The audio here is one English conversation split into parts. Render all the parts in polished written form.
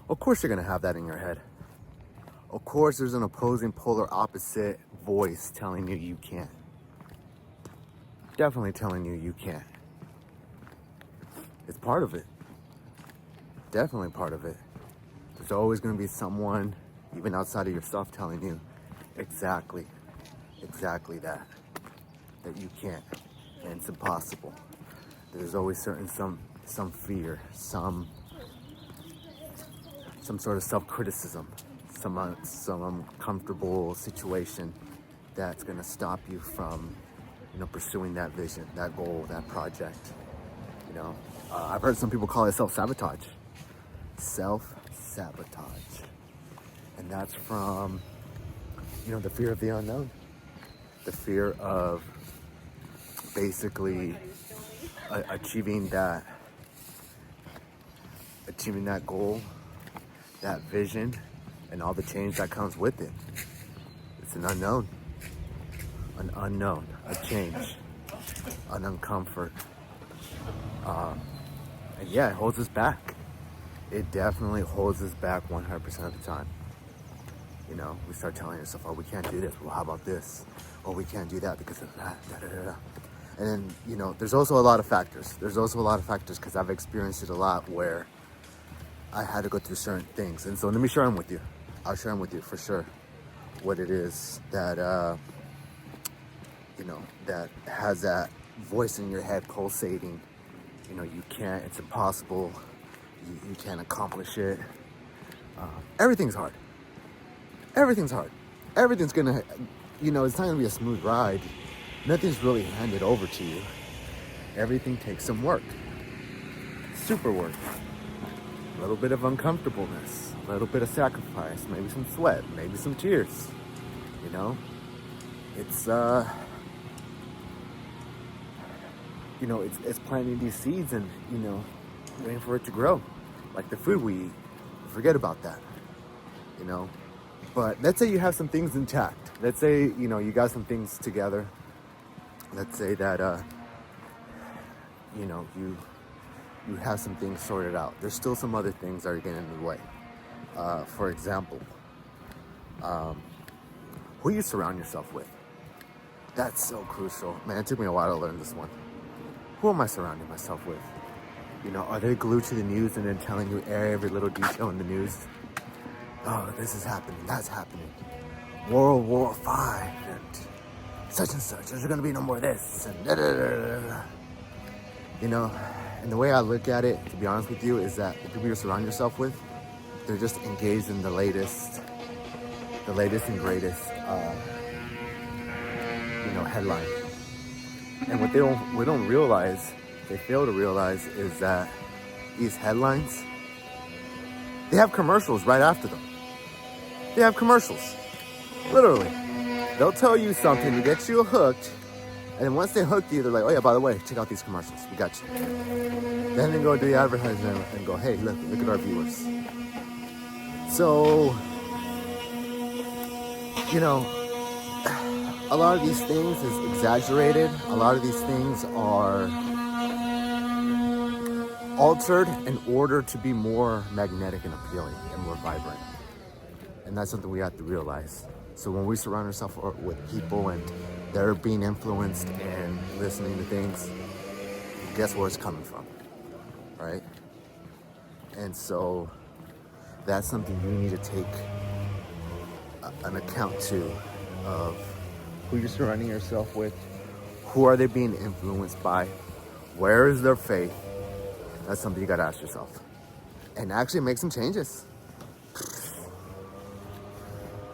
Of course you're gonna have that in your head. Of course there's an opposing polar opposite voice telling you you can't. Definitely telling you you can't. It's part of it. Definitely part of it. There's always gonna be someone, even outside of yourself, telling you exactly that you can't, and it's impossible. There's always some fear, some sort of self-criticism, some uncomfortable situation that's gonna stop you from, pursuing that vision, that goal, that project. I've heard some people call it self-sabotage. Self-sabotage. And that's from, the fear of the unknown. The fear of basically achieving that goal, that vision, and all the change that comes with it. It's an unknown, a change, an uncomfort. And yeah, it holds us back. It definitely holds us back 100% of the time. We start telling ourselves, oh, we can't do this. Well, how about this? Oh, we can't do that because of that. Da, da, da, da. And then, there's also a lot of factors. Because I've experienced it a lot where I had to go through certain things. And so let me share them with you. I'll share them with you for sure. What it is that, that has that voice in your head pulsating. You can't, it's impossible. You can't accomplish it. Everything's hard. Everything's hard. Everything's gonna, it's not gonna be a smooth ride. Nothing's really handed over to you. Everything takes some work. Super work. A little bit of uncomfortableness, a little bit of sacrifice, maybe some sweat, maybe some tears. It's it's planting these seeds and waiting for it to grow, like the food we eat. Forget about that. But let's say you have some things intact. Let's say you got some things together. Let's say that you have some things sorted out. There's still some other things that are getting in the way. For example, who you surround yourself with. That's so crucial. Man, it took me a while to learn this one. Who am I surrounding myself with? Are they glued to the news and then telling you every little detail in the news? Oh, this is happening, that's happening. World War V and such and such. There's gonna be no more of this and da da da da. And the way I look at it, to be honest with you, is that the people you surround yourself with, they're just engaged in the latest and greatest, headline. And what they don't realize, they fail to realize, is that these headlines, they have commercials right after them. They have commercials, literally. They'll tell you something to get you hooked, and then once they hook you, they're like, oh yeah, by the way, check out these commercials, we got you. Then they go do the advertisement and go, hey, look at our viewers. So, a lot of these things is exaggerated. A lot of these things are altered in order to be more magnetic and appealing and more vibrant. And that's something we have to realize. So when we surround ourselves with people and they're being influenced and listening to things, guess where it's coming from, right? And so that's something you need to take an account to, of who you're surrounding yourself with, who are they being influenced by, where is their faith. That's something you gotta ask yourself. And actually make some changes.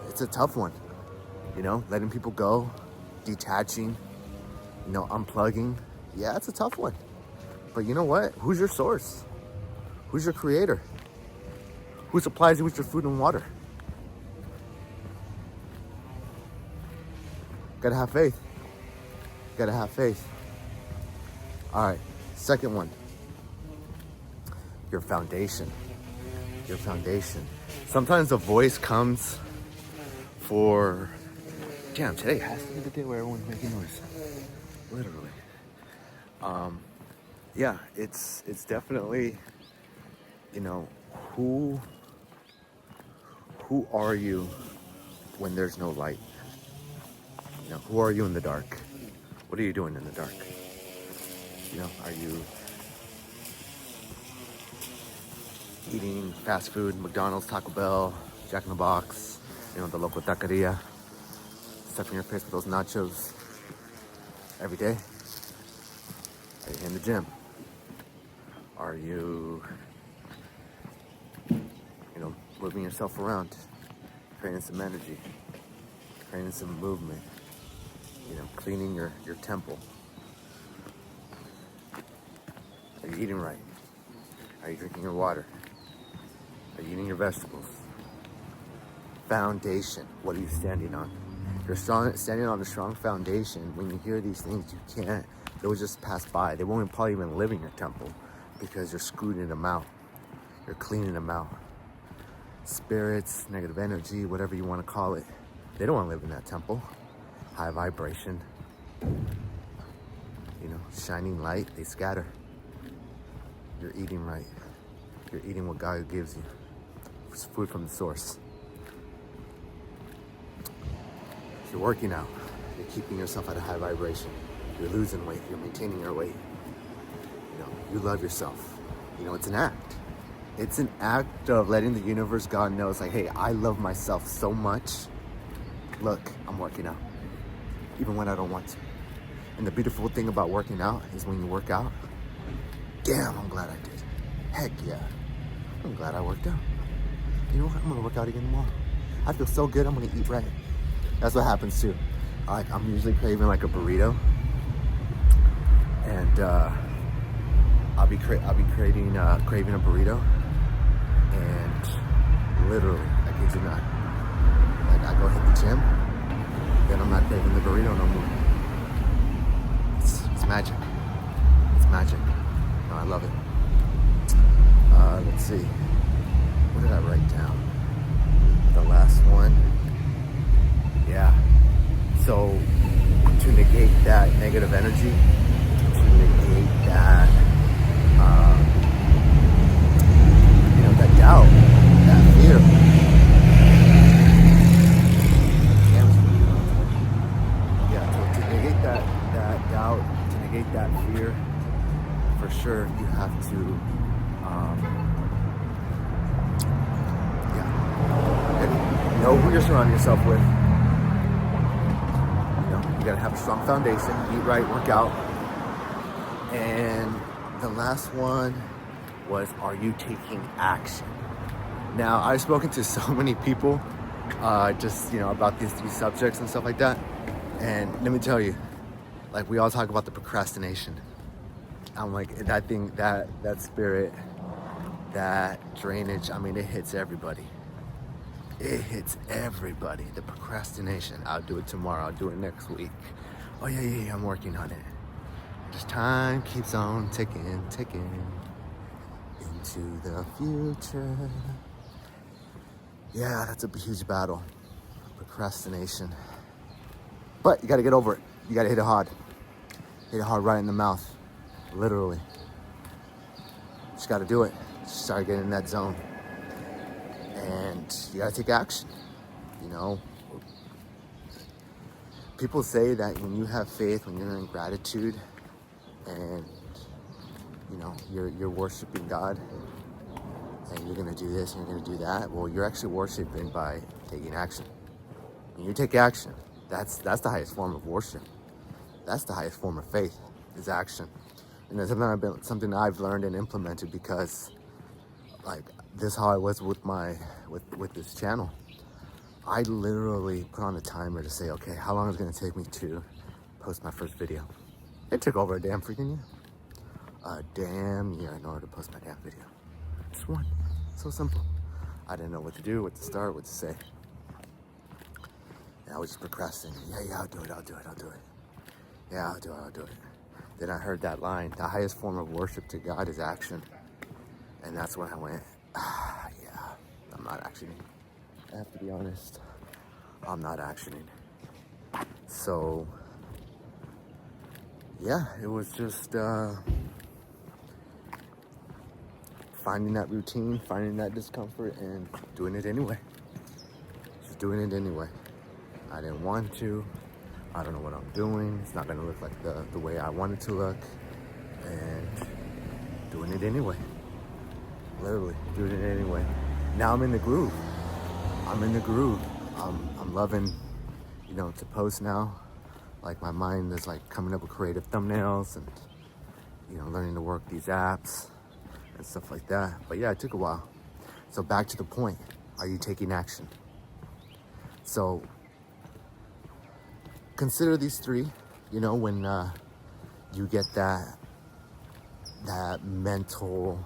It's a tough one, letting people go, detaching, unplugging. Yeah, it's a tough one. But you know what? Who's your source? Who's your creator? Who supplies you with your food and water? Gotta have faith. Gotta have faith. All right, second one. Your foundation. Your foundation. Sometimes a voice comes for, damn, today has to be the day where everyone's making noise. Literally. Yeah, it's definitely, who who are you when there's no light? You know, who are you in the dark? What are you doing in the dark? You know, are you eating fast food, McDonald's, Taco Bell, Jack in the Box, you know, the local taqueria, stuffing your face with those nachos every day? Are you in the gym? Are you, you know, moving yourself around, creating some energy, creating some movement, you know, cleaning your temple? Are you eating right? Are you drinking your water? Are you eating your vegetables? Foundation. What are you standing on? If you're standing on a strong foundation, when you hear these things, they'll just pass by. They won't probably even live in your temple because you're screwing them out. You're cleaning them out. Spirits, negative energy, whatever you want to call it, they don't want to live in that temple. High vibration, you know, shining light, they scatter. You're eating right. You're eating what God gives you. It's food from the source. If you're working out, you're keeping yourself at a high vibration. You're losing weight, you're maintaining your weight. You know, you love yourself. You know, it's an act. It's an act of letting the universe, God knows, like, hey, I love myself so much. Look, I'm working out, even when I don't want to. And the beautiful thing about working out is when you work out, damn, I'm glad I did. Heck yeah, I'm glad I worked out. You know what, I'm gonna work out again tomorrow. I feel so good, I'm gonna eat right. That's what happens too. Like, I'm usually craving like a burrito, and I'll be craving a burrito, and literally, I kid you not, like, I go hit the gym, then I'm not craving the burrito no more. It's magic. It's magic. No, I love it. Let's see. What did I write down? The last one. Yeah. So, to negate that negative energy, to negate that, you know, that doubt, that fear. Yeah, so to negate that doubt, to negate that fear, for sure, you have to, know who you're surrounding yourself with. You know, you gotta have a strong foundation, eat right, work out. And the last one was, are you taking action? Now, I've spoken to so many people, just, you know, about these subjects and stuff like that. And let me tell you, like, we all talk about the procrastination. I'm like, that thing, that spirit, that drainage, I mean, it hits everybody. It hits everybody. The procrastination. I'll do it tomorrow. I'll do it next week. Oh yeah, I'm working on it. Just time keeps on ticking into the future. Yeah, that's a huge battle. Procrastination. But you gotta get over it. You gotta hit it hard. Hit it hard right in the mouth. Literally. Just gotta do it. Just start getting in that zone. And you gotta take action. You know, people say that when you have faith, when you're in gratitude, and you know you're worshiping God, and you're gonna do this and you're gonna do that. Well, you're actually worshiping by taking action. When you take action, that's the highest form of worship. That's the highest form of faith, is action. And that's something I've learned and implemented, because, like, this is how I was with with this channel. I literally put on a timer to say, okay, how long is it gonna take me to post my first video? It took over a damn freaking year. A damn year in order to post my damn video. Just one. So simple. I didn't know what to do, what to start, what to say. And I was just procrastinating. Yeah, I'll do it. Yeah, I'll do it. Then I heard that line, the highest form of worship to God is action. And that's when I went, yeah, I'm not actioning. I have to be honest, I'm not actioning. So, yeah, it was just finding that routine, finding that discomfort, and doing it anyway. Just doing it anyway. I didn't want to. I don't know what I'm doing. It's not gonna look like the way I want it to look. And doing it anyway. Literally doing it anyway. Now I'm in the groove. I'm loving, to post now. Like my mind is like coming up with creative thumbnails and, learning to work these apps and stuff like that. But yeah, it took a while. So back to the point. Are you taking action? So consider these three, when you get that mental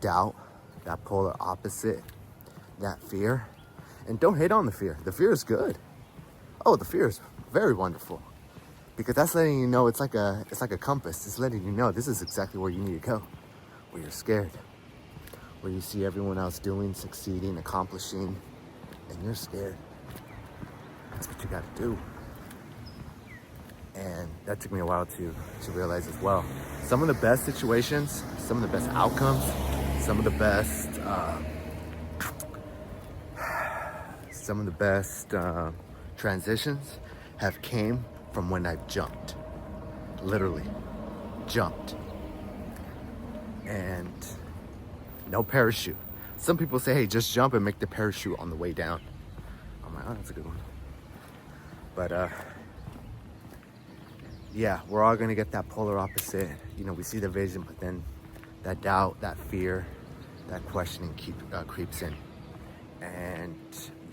doubt, that polar opposite, that fear. And don't hate on the fear. The fear is good. Oh, the fear is very wonderful. Because that's letting you know it's like a compass. It's letting you know this is exactly where you need to go. Where you're scared. Where you see everyone else doing, succeeding, accomplishing, and you're scared. That's what you gotta do. And that took me a while to realize as well. Some of the best situations, some of the best outcomes, some of the best transitions have came from when I've jumped. Literally jumped. And no parachute. Some people say, hey, just jump and make the parachute on the way down. I'm like, oh, that's a good one. But yeah, we're all gonna get that polar opposite. We see the vision, but then that doubt, that fear, that questioning creeps in. And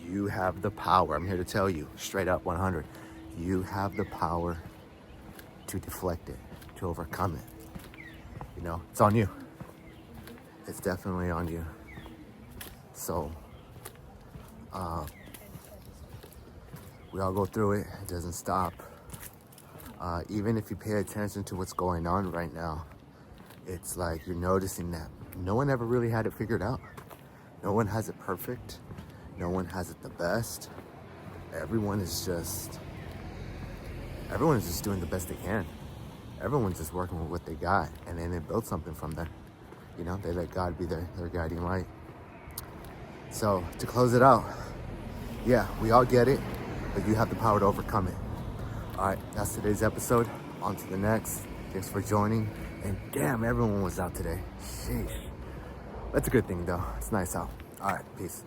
you have the power. I'm here to tell you, straight up 100. You have the power to deflect it, to overcome it. It's on you. It's definitely on you. So, we all go through it. It doesn't stop. Even if you pay attention to what's going on right now, it's like you're noticing that no one ever really had it figured out. No one has it perfect. No one has it the best. Everyone is just doing the best they can. Everyone's just working with what they got, and then they build something from there. They let God be their guiding light. So to close it out, yeah, we all get it, but you have the power to overcome it. All right, that's today's episode. On to the next. Thanks for joining. And damn, everyone was out today. Sheesh. That's a good thing though. It's nice out. All right, peace.